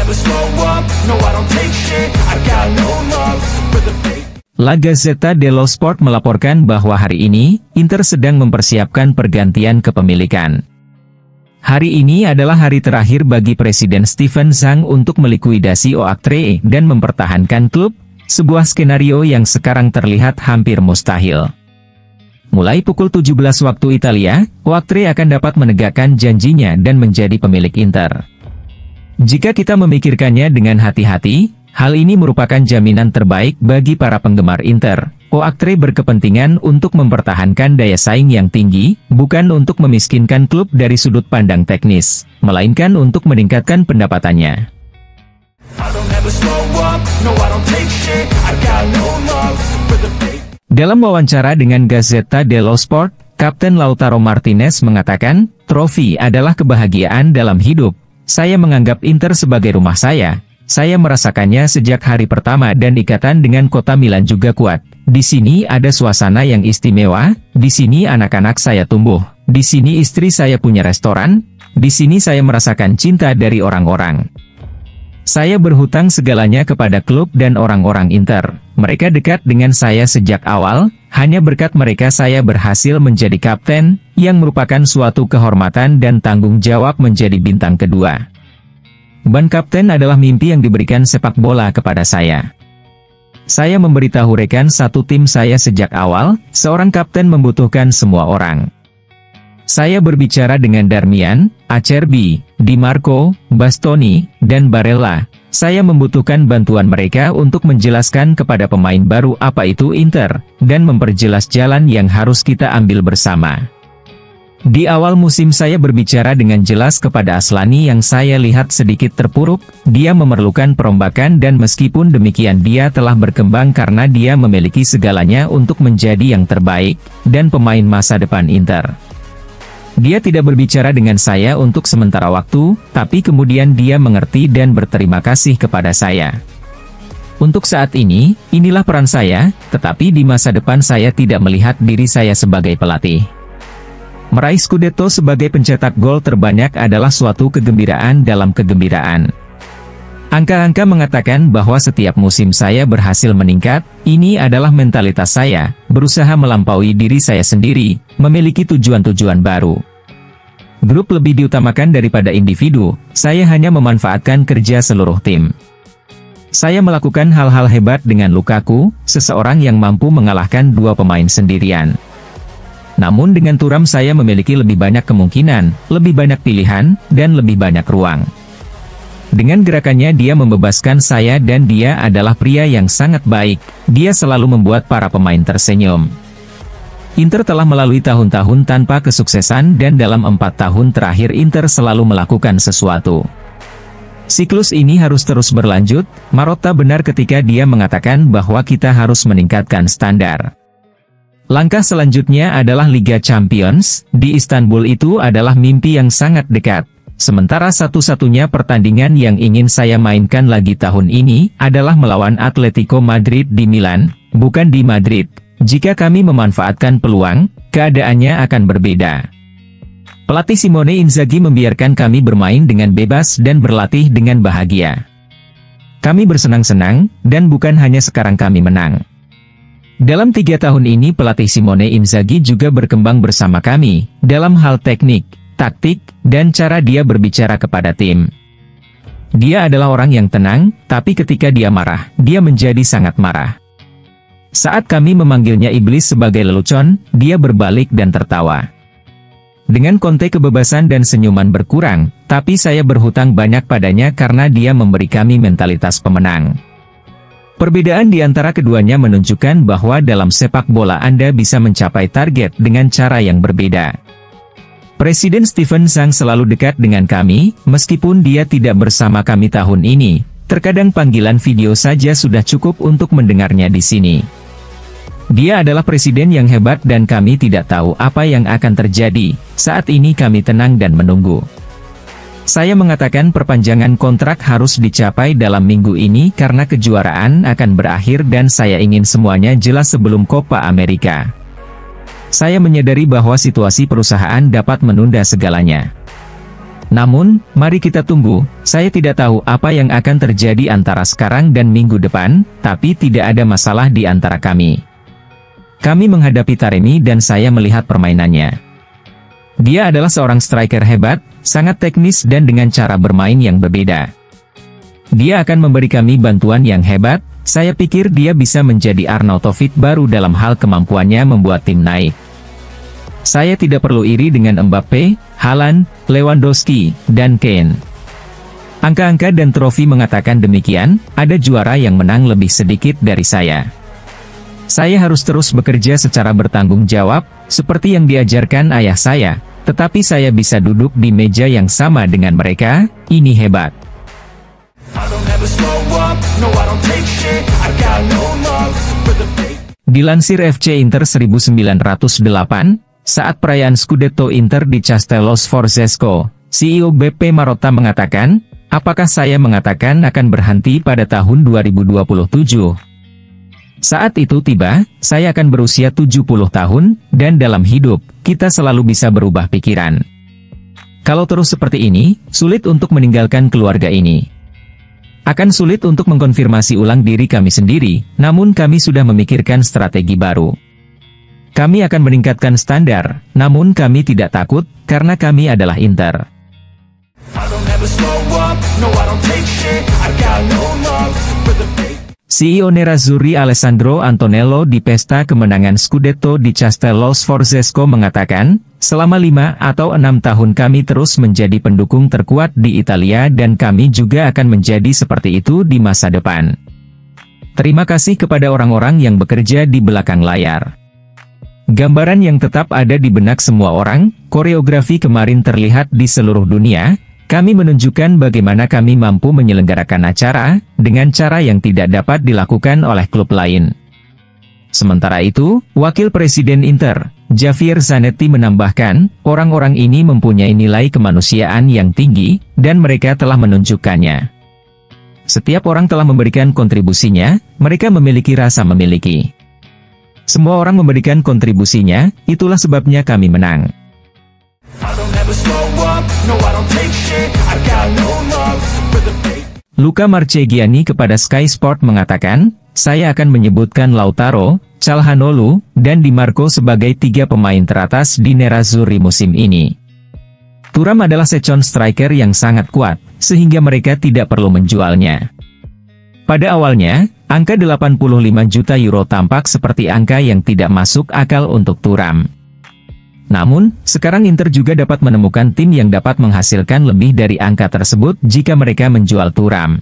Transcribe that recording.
never slow up, no I don't take shit, I got no love for the fake. La Gazzetta dello Sport melaporkan bahwa hari ini, Inter sedang mempersiapkan pergantian kepemilikan. Hari ini adalah hari terakhir bagi Presiden Steven Zhang untuk melikuidasi Oaktree dan mempertahankan klub, sebuah skenario yang sekarang terlihat hampir mustahil. Mulai pukul 17 waktu Italia, Oaktree akan dapat menegakkan janjinya dan menjadi pemilik Inter. Jika kita memikirkannya dengan hati-hati, hal ini merupakan jaminan terbaik bagi para penggemar Inter. Oaktree berkepentingan untuk mempertahankan daya saing yang tinggi, bukan untuk memiskinkan klub dari sudut pandang teknis, melainkan untuk meningkatkan pendapatannya. Dalam wawancara dengan Gazzetta dello Sport, Kapten Lautaro Martinez mengatakan, "Trofi adalah kebahagiaan dalam hidup. Saya menganggap Inter sebagai rumah saya. Saya merasakannya sejak hari pertama dan ikatan dengan kota Milan juga kuat. Di sini ada suasana yang istimewa, di sini anak-anak saya tumbuh, di sini istri saya punya restoran, di sini saya merasakan cinta dari orang-orang. Saya berhutang segalanya kepada klub dan orang-orang Inter. Mereka dekat dengan saya sejak awal, hanya berkat mereka saya berhasil menjadi kapten, yang merupakan suatu kehormatan dan tanggung jawab menjadi bintang kedua. Ban kapten adalah mimpi yang diberikan sepak bola kepada saya. Saya memberitahu rekan satu tim saya sejak awal, seorang kapten membutuhkan semua orang. Saya berbicara dengan Darmian, Acerbi, Di Marco, Bastoni, dan Barella. Saya membutuhkan bantuan mereka untuk menjelaskan kepada pemain baru apa itu Inter, dan memperjelas jalan yang harus kita ambil bersama. Di awal musim saya berbicara dengan jelas kepada Aslani yang saya lihat sedikit terpuruk, dia memerlukan perombakan dan meskipun demikian dia telah berkembang karena dia memiliki segalanya untuk menjadi yang terbaik, dan pemain masa depan Inter. Dia tidak berbicara dengan saya untuk sementara waktu, tapi kemudian dia mengerti dan berterima kasih kepada saya. Untuk saat ini, inilah peran saya, tetapi di masa depan saya tidak melihat diri saya sebagai pelatih. Meraih Scudetto sebagai pencetak gol terbanyak adalah suatu kegembiraan dalam kegembiraan. Angka-angka mengatakan bahwa setiap musim saya berhasil meningkat, ini adalah mentalitas saya, berusaha melampaui diri saya sendiri, memiliki tujuan-tujuan baru. Grup lebih diutamakan daripada individu, saya hanya memanfaatkan kerja seluruh tim. Saya melakukan hal-hal hebat dengan Lukaku, seseorang yang mampu mengalahkan dua pemain sendirian. Namun dengan Thuram saya memiliki lebih banyak kemungkinan, lebih banyak pilihan, dan lebih banyak ruang. Dengan gerakannya dia membebaskan saya dan dia adalah pria yang sangat baik, dia selalu membuat para pemain tersenyum. Inter telah melalui tahun-tahun tanpa kesuksesan dan dalam 4 tahun terakhir Inter selalu melakukan sesuatu. Siklus ini harus terus berlanjut, Marotta benar ketika dia mengatakan bahwa kita harus meningkatkan standar. Langkah selanjutnya adalah Liga Champions, di Istanbul itu adalah mimpi yang sangat dekat. Sementara satu-satunya pertandingan yang ingin saya mainkan lagi tahun ini, adalah melawan Atletico Madrid di Milan, bukan di Madrid. Jika kami memanfaatkan peluang, keadaannya akan berbeda. Pelatih Simone Inzaghi membiarkan kami bermain dengan bebas dan berlatih dengan bahagia. Kami bersenang-senang, dan bukan hanya sekarang kami menang. Dalam 3 tahun ini pelatih Simone Inzaghi juga berkembang bersama kami, dalam hal teknik, taktik, dan cara dia berbicara kepada tim. Dia adalah orang yang tenang, tapi ketika dia marah, dia menjadi sangat marah. Saat kami memanggilnya iblis sebagai lelucon, dia berbalik dan tertawa. Dengan Conte kebebasan dan senyuman berkurang, tapi saya berhutang banyak padanya karena dia memberi kami mentalitas pemenang. Perbedaan di antara keduanya menunjukkan bahwa dalam sepak bola Anda bisa mencapai target dengan cara yang berbeda. Presiden Steven Zhang selalu dekat dengan kami, meskipun dia tidak bersama kami tahun ini. Terkadang panggilan video saja sudah cukup untuk mendengarnya di sini. Dia adalah presiden yang hebat dan kami tidak tahu apa yang akan terjadi. Saat ini kami tenang dan menunggu. Saya mengatakan perpanjangan kontrak harus dicapai dalam minggu ini karena kejuaraan akan berakhir dan saya ingin semuanya jelas sebelum Copa America. Saya menyadari bahwa situasi perusahaan dapat menunda segalanya. Namun, mari kita tunggu. Saya tidak tahu apa yang akan terjadi antara sekarang dan minggu depan, tapi tidak ada masalah di antara kami. Kami menghadapi Taremi dan saya melihat permainannya. Dia adalah seorang striker hebat, sangat teknis dan dengan cara bermain yang berbeda. Dia akan memberi kami bantuan yang hebat. Saya pikir dia bisa menjadi Arnautovic baru dalam hal kemampuannya membuat tim naik. Saya tidak perlu iri dengan Mbappe, Haaland, Lewandowski, dan Kane. Angka-angka dan trofi mengatakan demikian, ada juara yang menang lebih sedikit dari saya. Saya harus terus bekerja secara bertanggung jawab, seperti yang diajarkan ayah saya, tetapi saya bisa duduk di meja yang sama dengan mereka. Ini hebat. Dilansir FC Inter 1908, saat perayaan Scudetto Inter di Castello Sforzesco, CEO BP Marotta mengatakan, apakah saya mengatakan akan berhenti pada tahun 2027? Saat itu tiba, saya akan berusia 70 tahun, dan dalam hidup, kita selalu bisa berubah pikiran. Kalau terus seperti ini, sulit untuk meninggalkan keluarga ini. Akan sulit untuk mengkonfirmasi ulang diri kami sendiri, namun kami sudah memikirkan strategi baru. Kami akan meningkatkan standar, namun kami tidak takut, karena kami adalah Inter. CEO Nerazzurri Alessandro Antonello di pesta kemenangan Scudetto di Castello Sforzesco mengatakan, selama 5 atau 6 tahun kami terus menjadi pendukung terkuat di Italia dan kami juga akan menjadi seperti itu di masa depan. Terima kasih kepada orang-orang yang bekerja di belakang layar. Gambaran yang tetap ada di benak semua orang, koreografi kemarin terlihat di seluruh dunia. Kami menunjukkan bagaimana kami mampu menyelenggarakan acara, dengan cara yang tidak dapat dilakukan oleh klub lain. Sementara itu, Wakil Presiden Inter, Javier Zanetti menambahkan, orang-orang ini mempunyai nilai kemanusiaan yang tinggi, dan mereka telah menunjukkannya. Setiap orang telah memberikan kontribusinya, mereka memiliki rasa memiliki. Semua orang memberikan kontribusinya, itulah sebabnya kami menang. Luca Marchegiani kepada Sky Sport mengatakan, saya akan menyebutkan Lautaro, Calhanoglu, dan Di Marco sebagai 3 pemain teratas di Nerazzurri musim ini. Thuram adalah second striker yang sangat kuat, sehingga mereka tidak perlu menjualnya. Pada awalnya, angka 85 juta euro tampak seperti angka yang tidak masuk akal untuk Thuram. Namun, sekarang Inter juga dapat menemukan tim yang dapat menghasilkan lebih dari angka tersebut jika mereka menjual Thuram.